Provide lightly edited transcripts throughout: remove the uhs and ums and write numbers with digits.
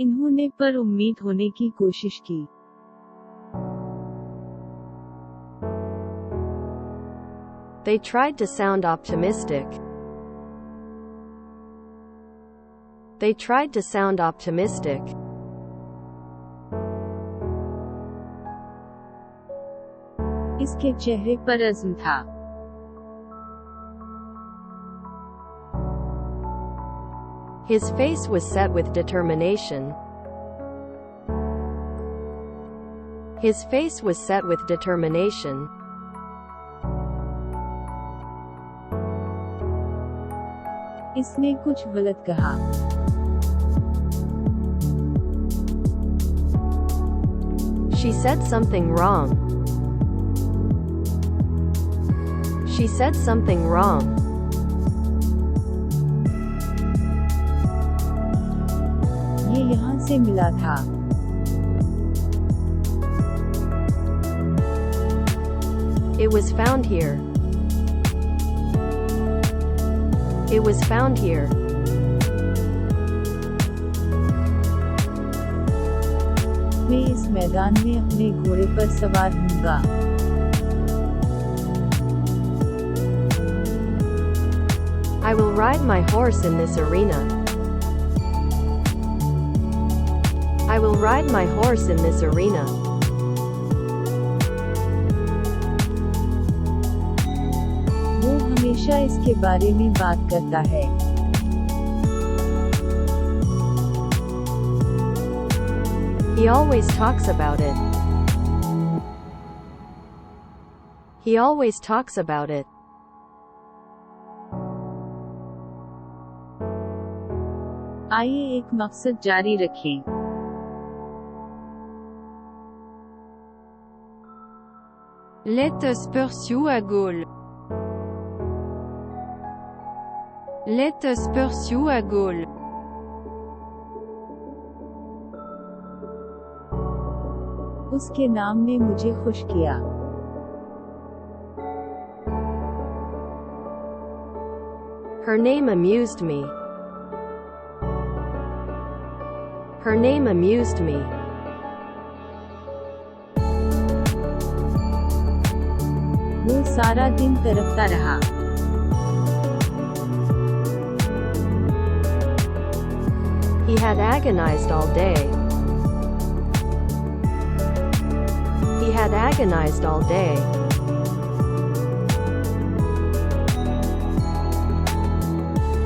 انہوں نے پر امید ہونے کی کوشش کی. They tried to sound optimistic. They tried to sound optimistic. اس کے چہرے پر عزم تھا. His face was set with determination. His face was set with determination. اس نے کچھ غلط کہا. She said something wrong. She said something wrong. یہ یہاں سے ملا تھا. It was found here. It was found here. میں اس میدان میں اپنے گھوڑے پر سوار ہوں گا. I will ride my horse in this arena. I will ride my horse in this arena. وہ ہمیشہ اس کے بارے میں بات کرتا ہے. He always talks about it. He always talks about it. آئیے ایک مقصد جاری رکھیں. Let us pursue a goal. Let us pursue a goal. اس کے نام نے مجھے خوش کیا. Her name amused me. Her name amused me. وہ سارا دن تڑپتا رہا. He had agonized all day. He had agonized all day.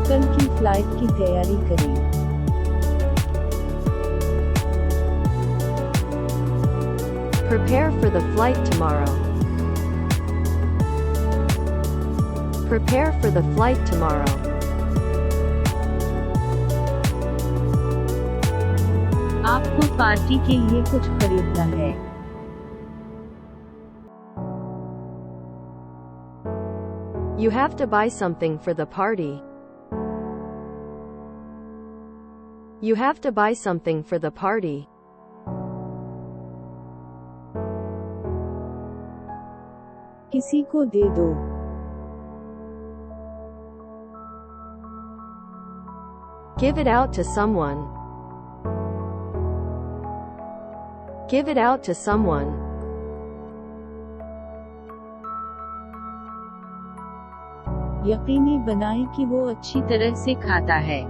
کل کی فلائٹ کی تیاری کریں. Prepare for the flight tomorrow. Prepare for the flight tomorrow. آپ کو پارٹی کے لیے کچھ خریدنا ہے. You have to buy something for the party. You have to buy something for the party. کسی کو دے دو. Give it out to someone. Give it out to someone. یقینی بنائیں کہ وہ اچھی طرح سے کھاتا ہے.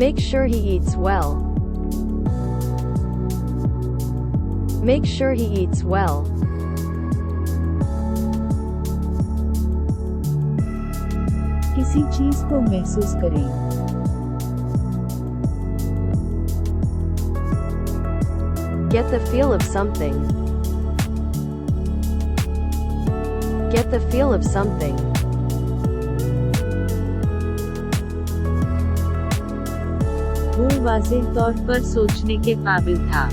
Make sure he eats well. Make sure he eats well. کسی چیز کو محسوس کریں. Get the feel of something. Get the feel of something. وہ واضح طور پر سوچنے کے قابل تھا.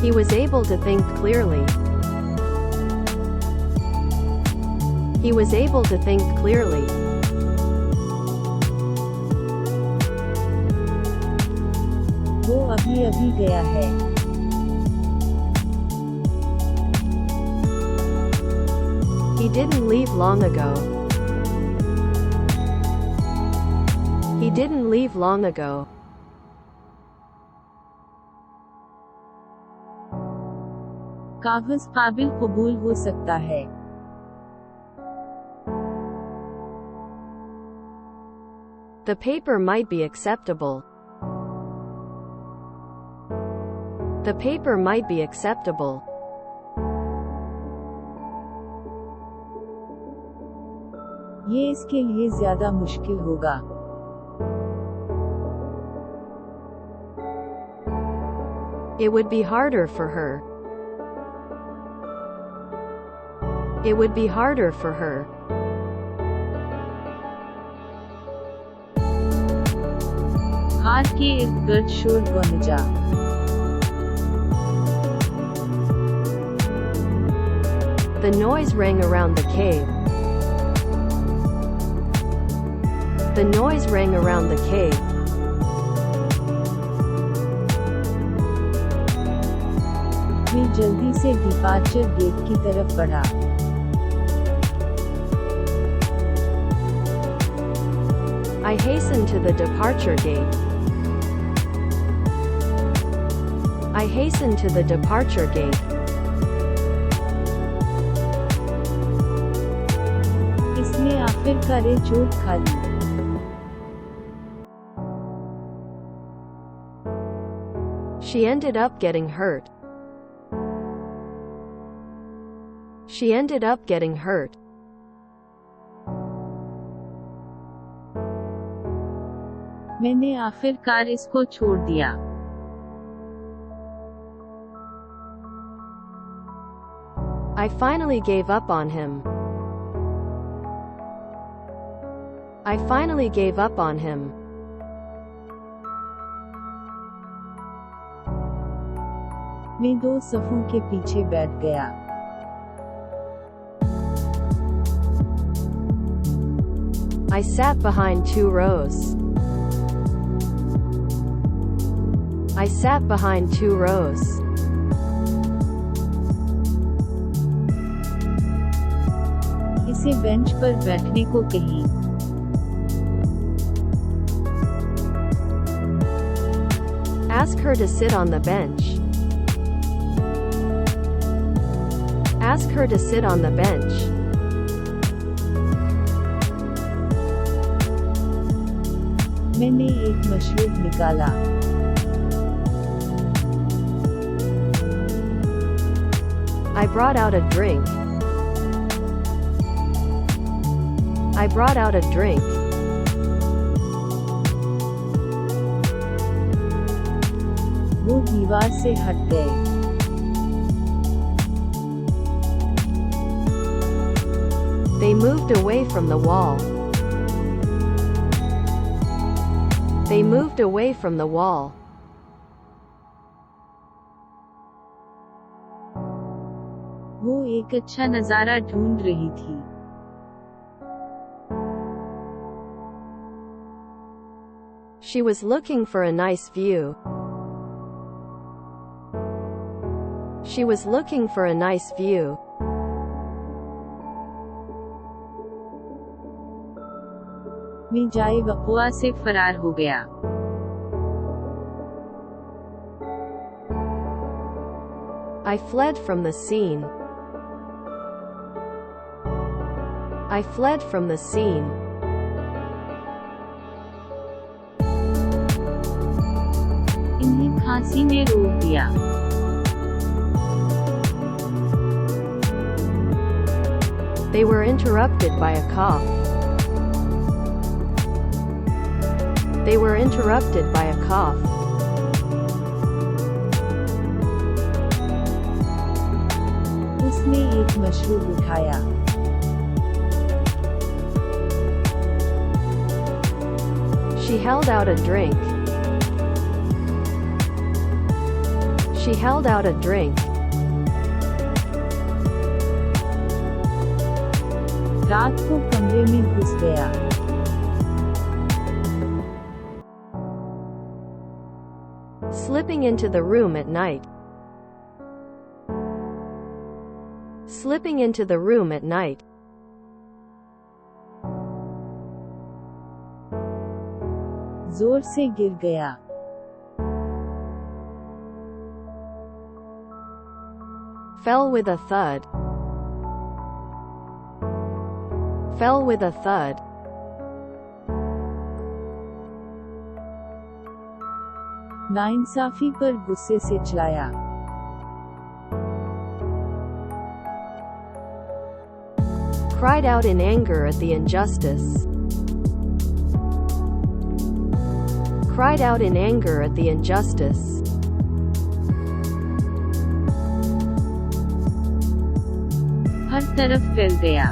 He was able to think clearly. He was able to think clearly. وہ ابھی ابھی گیا ہے. He didn't leave long ago. He didn't leave long ago. कागज काबिल कबूल हो सकता है। The paper might be acceptable. The paper might be acceptable. ये इसके लिए ज्यादा मुश्किल होगा। It would be harder for her. It would be harder for her. हार के इर्द गिर्द शोर बन जा। The noise rang around the cave. The noise rang around the cave. मैं जल्दी से डिपार्चर गेट की तरफ बढ़ा। I hastened to the departure gate. I hastened to the departure gate. इसने आखिरकार चोट खा ली। She ended up getting hurt. She ended up getting hurt. मैंने आखिरकार इसको छोड़ दिया। I finally gave up on him. I finally gave up on him. मैं दो सफों के पीछे बैठ गया। I sat behind two rows. I sat behind two rows. इसे बेंच पर बैठने को कहीं। Ask her to sit on the bench. Ask her to sit on the bench. मैंने एक मशरूब निकाला। I brought out a drink. I brought out a drink. वो दीवार से हट गए। They moved away from the wall. They moved away from the wall. वो एक अच्छा नजारा ढूंढ रही थी। She was looking for a nice view. She was looking for a nice view. मैं जाए वक़्वा से फरार हो गया। I fled from the scene. I fled from the scene. इन्हें खांसी ने रोक दिया। They were interrupted by a cough. They were interrupted by a cough. उसने एक मशरूब उठाया। She held out a drink. She held out a drink. रात को कमरे में घुस गया। Slipping into the room at night. Slipping into the room at night. زور سے گر گیا. Fell with a thud. Fell with a thud. ناانصافی پر غصے سے چلایا. Cried out in anger at the injustice. Cried out in anger at the injustice. ہر طرف پھیل گیا.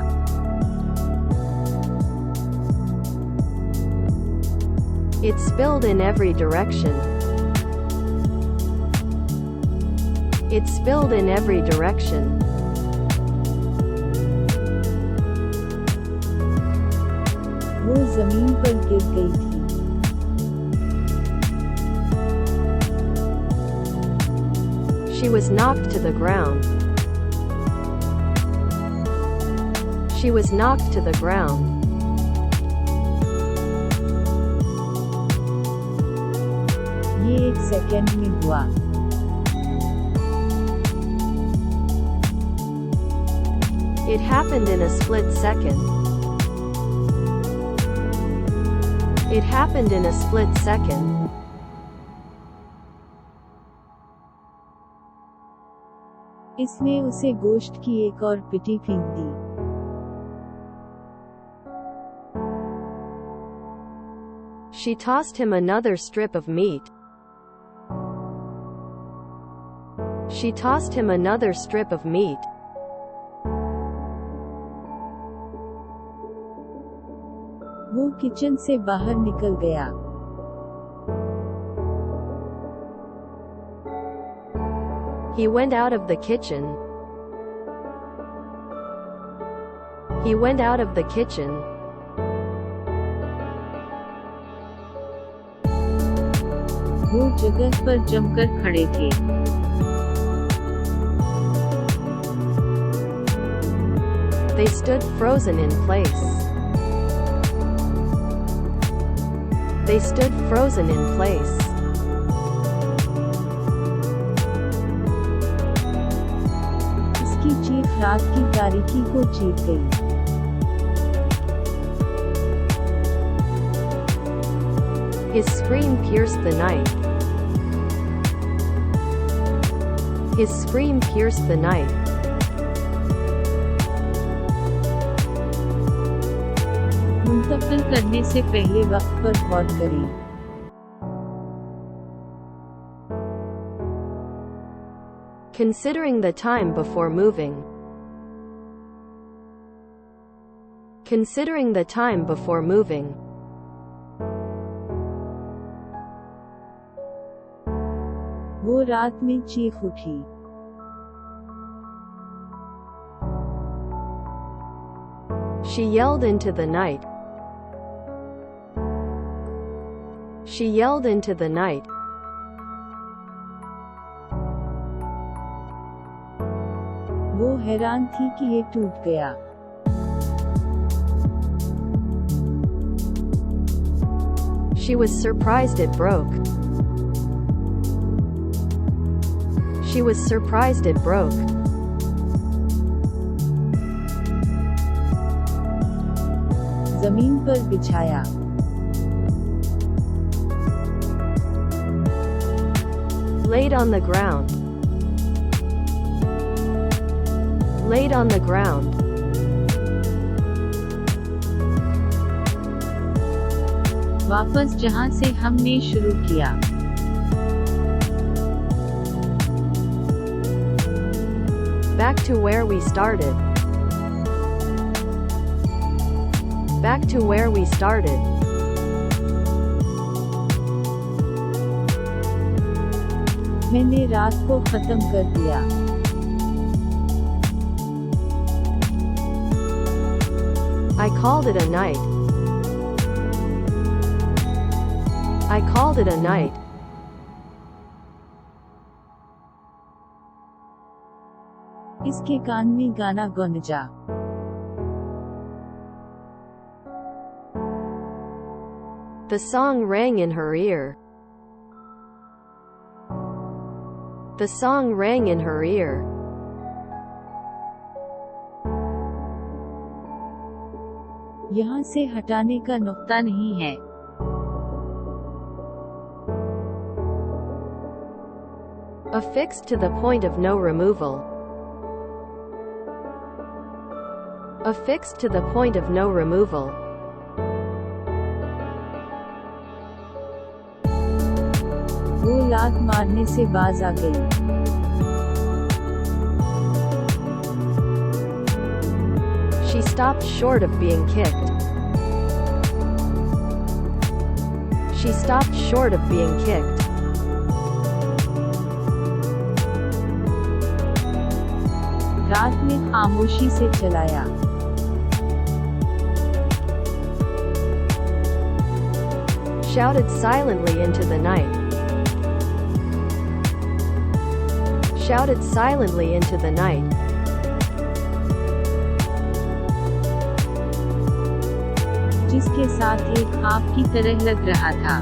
It spilled in every direction. It spilled in every direction. وہ زمین پر گر گئی تھی. She was knocked to the ground. She was knocked to the ground. یہ ایک سیکنڈ میں ہوا. It happened in a split second. It happened in a split second. اس نے اسے گوشت کی ایک اور پٹی پھینک دی. She tossed him another strip of meat. She tossed him another strip of meat. وہ کچن سے باہر نکل گیا. He went out of the kitchen. He went out of the kitchen. وہ جگہ پر جم کر کھڑے تھے. They stood frozen in place. They stood frozen in place. اس کی چیخ رات کی تاریکی کو چیر گئی. His scream pierced the night. His scream pierced the night. منتقل کرنے سے پہلے وقت پر غور کریں. Considering the time before moving. Considering the time before moving. وہ رات میں چیخ اٹھی. She yelled into the night. She yelled into the night. وہ حیران تھی کہ یہ ٹوٹ گیا. She was surprised it broke. She was surprised it broke. زمین پر بچھایا. Laid on the ground. Laid on the ground. واپس جہاں سے ہم نے شروع کیا. Back to where we started. Back to where we started. میں نے رات کو ختم کر دیا. I called it a night. I called it a night. اس کے کان میں گانا گونجا. The song rang in her ear. The song rang in her ear. यहाँ से हटाने का नुक्ता नहीं है। Affixed to the point of no removal. Affixed to the point of no removal. वो लात मारने से बाज आ गई। She stopped short of being kicked. She stopped short of being kicked. रात में खामोशी से चलाया। Shouted silently into the night. Shouted silently into the night. जिसके साथ एक ख्वाब की तरह लग रहा था।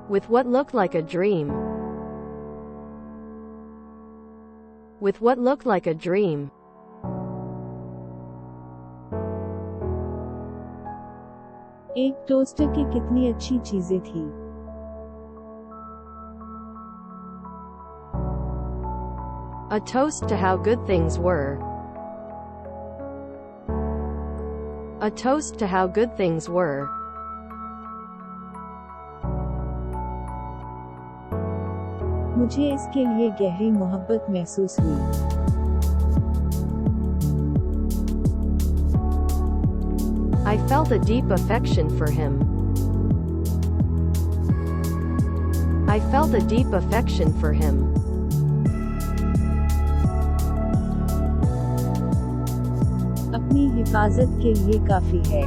With what looked like a dream. With what looked like a dream. एक टोस्टर की कितनी अच्छी चीजें थी। A toast to how good things were. A toast to how good things were. मुझे इसके लिए गहरी मोहब्बत महसूस हुई। I felt a deep affection for him. I felt a deep affection for him. अपनी हिफाजत के लिए काफी है।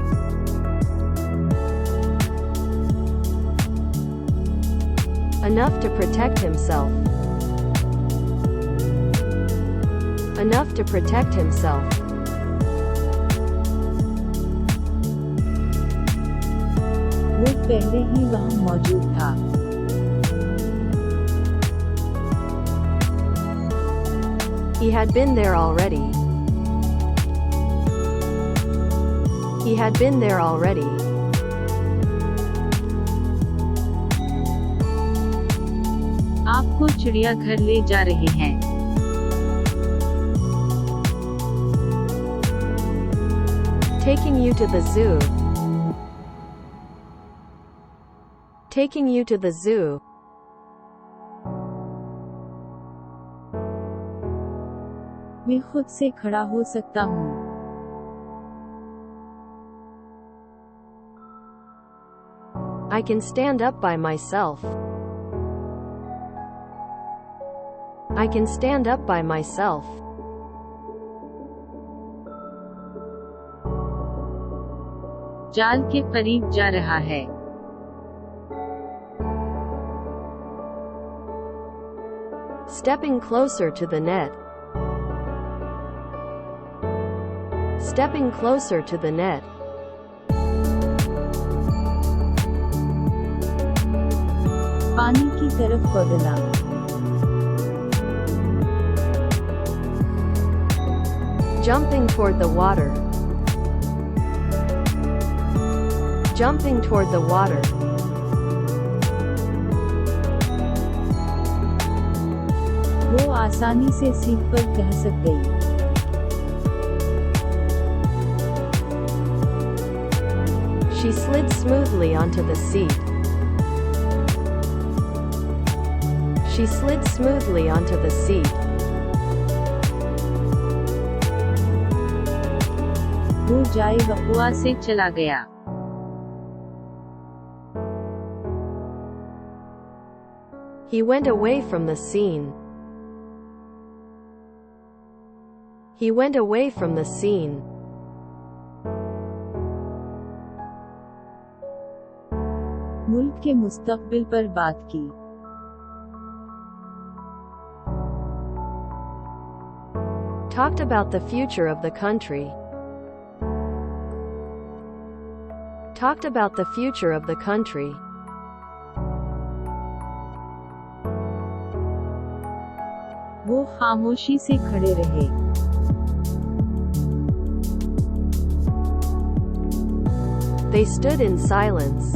Enough to protect himself. Enough to protect himself. वो पहले ही वहाँ मौजूद था। He had been there already. He had been there already. आपको चिड़ियाघर ले जा रहे हैं। Taking you to the zoo. Taking you to the zoo. मैं खुद से खड़ा हो सकता हूँ। I can stand up by myself. I can stand up by myself. जाल के करीब जा रहा है। Stepping closer to the net. Stepping closer to the net. पानी की तरफ कूदना। Jumping toward the water. Jumping toward the water. वो आसानी से सीट पर घसक गई। She slid smoothly onto the seat. She slid smoothly onto the seat. वो जाए वक़्वा से चला गया। He went away from the scene. He went away from the scene. मुल्क के मुस्तक़बिल पर बात की। Talked about the future of the country. talked about the future of the country. वो खामोशी से खड़े रहे। They stood in silence.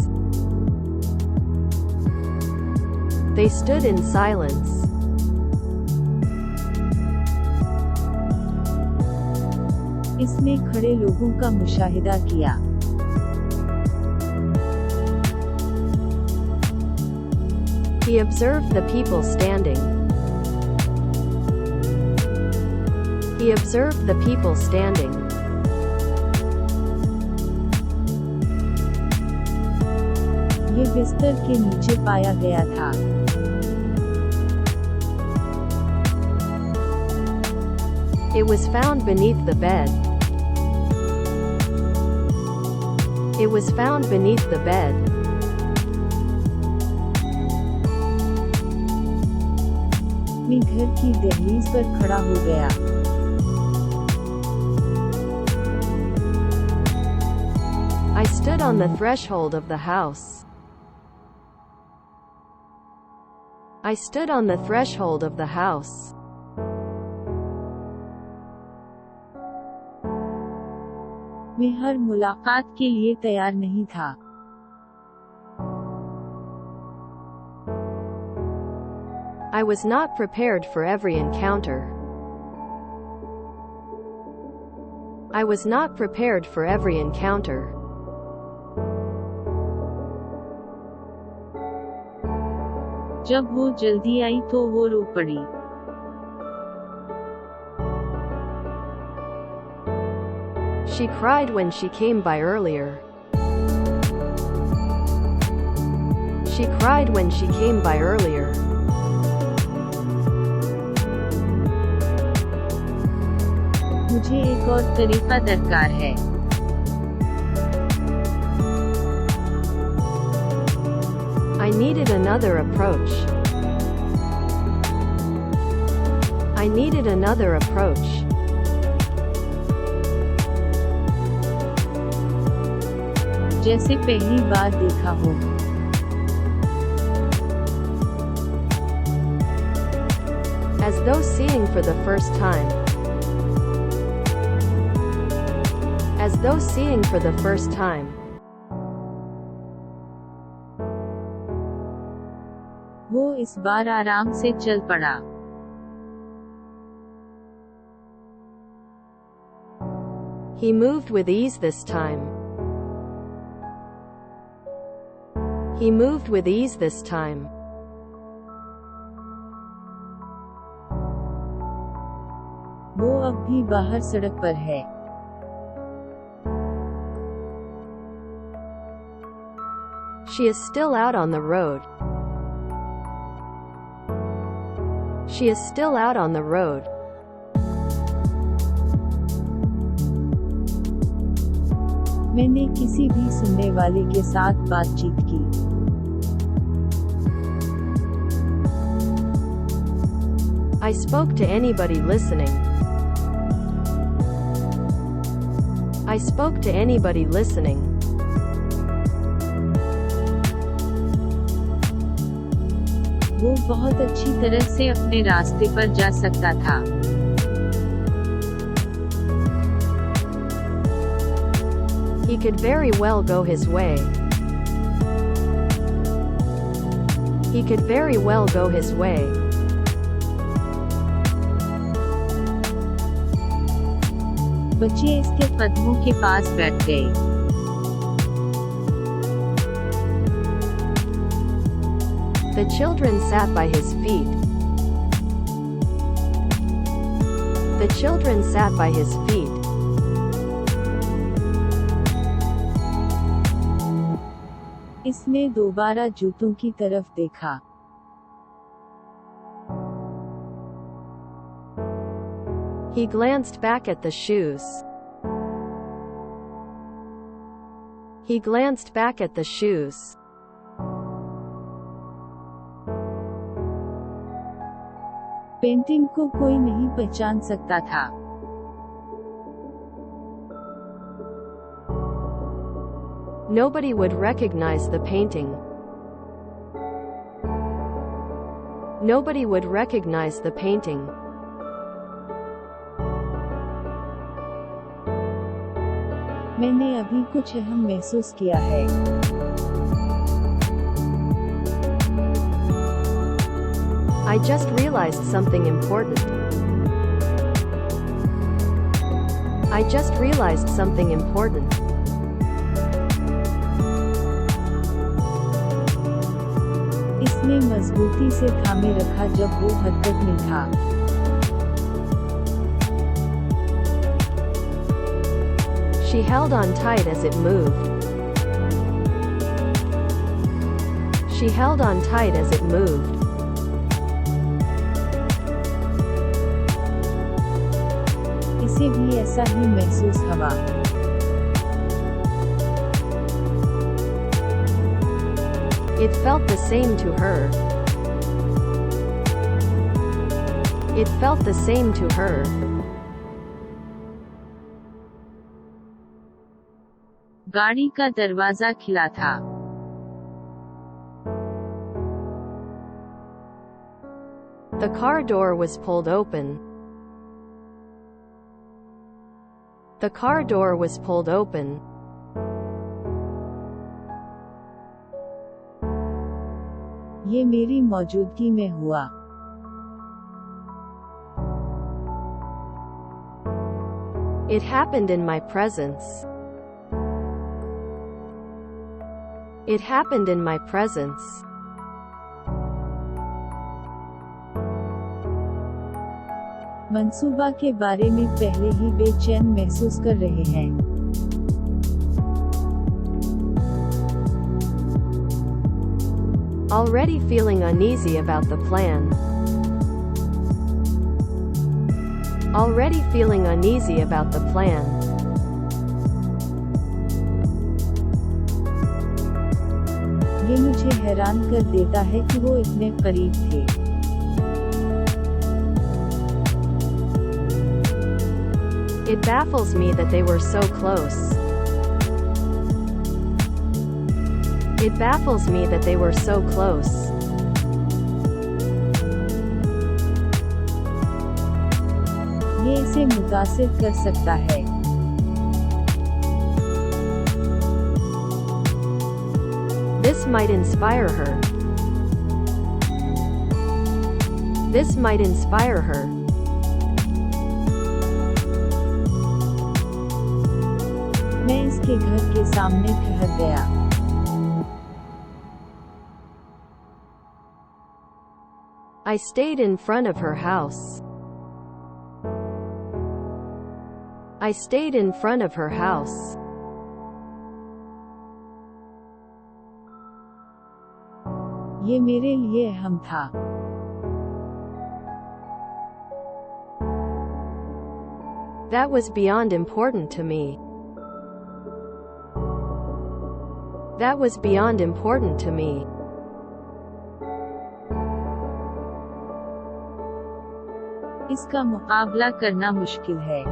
They stood in silence. इसने खड़े लोगों का मुशाहिदा किया। He observed the people standing. He observed the people standing. ये बिस्तर के नीचे पाया गया था। It was found beneath the bed. It was found beneath the bed. मैं घर की दहलीज पर खड़ा हो गया। I stood on the threshold of the house. I stood on the threshold of the house. मैं हर मुलाकात के लिए तैयार नहीं था। I was not prepared for every encounter. I was not prepared for every encounter. जब वो जल्दी आई तो वो रो पड़ी। She cried when she came by earlier. She cried when she came by earlier. मुझे एक और तरीका दरकार है। I needed another approach. I needed another approach. जैसे पहली बार देखा हो। As though seeing for the first time. As though seeing for the first time. वो इस बार आराम से चल पड़ा। He moved with ease this time. He moved with ease this time. वो अब भी बाहर सड़क पर है। She is still out on the road. She is still out on the road. मैंने किसी भी सुनने वाले के साथ बातचीत की। I spoke to anybody listening. I spoke to anybody listening. वो बहुत अच्छी तरह से अपने रास्ते पर जा सकता था। He could very well go his way. He could very well go his way. बच्चे इसके कदमों के पास बैठ गए। The children sat by his feet. The children sat by his feet. इसने दोबारा जूतों की तरफ देखा। He glanced back at the shoes. He glanced back at the shoes. Painting को कोई नहीं पहचान सकता था। Nobody would recognize the painting. Nobody would recognize the painting. मैंने अभी कुछ अहम महसूस किया है। I just realized something important. I just realized something important. इसने मजबूती से थामे रखा जब वो हरकत में था। She held on tight as it moved. She held on tight as it moved. इसे भी ऐसा ही महसूस हुआ। It felt the same to her. It felt the same to her. गाड़ी का दरवाजा खुला था। The car door was pulled open. The car door was pulled open. ये मेरी मौजूदगी में हुआ। It happened in my presence. It happened in my presence. मंसूबा के बारे में पहले ही बेचैन महसूस कर रहे हैं। Already feeling uneasy about the plan. Already feeling uneasy about the plan. ये मुझे हैरान कर देता है कि वो इतने करीब थे। It baffles me that they were so close. It baffles me that they were so close. ये इसे मुतासिर कर सकता है। This might inspire her. This might inspire her. मैं इसके घर के सामने ठहर गया। I stayed in front of her house. I stayed in front of her house. ये मेरे लिए अहम था। That was beyond important to me. That was beyond important to me. इसका मुकाबला करना मुश्किल है।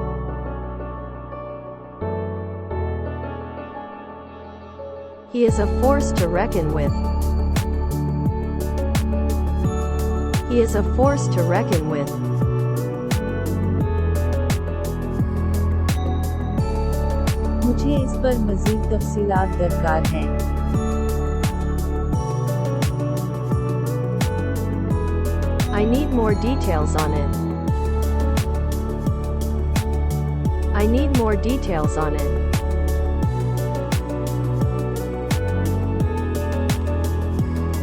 He is a force to reckon with. He is a force to reckon with. मुझे इस पर मज़ीद तफसीलात दरकार हैं। I need more details on it. I need more details on it.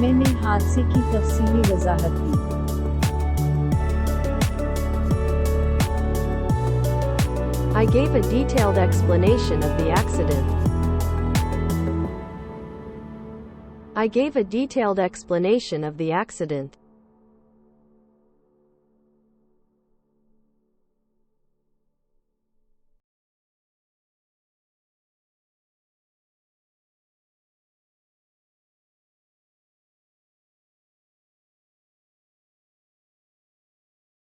मैंने हादसे की तफसीली वजाहत दी। I gave a detailed explanation of the accident. I gave a detailed explanation of the accident.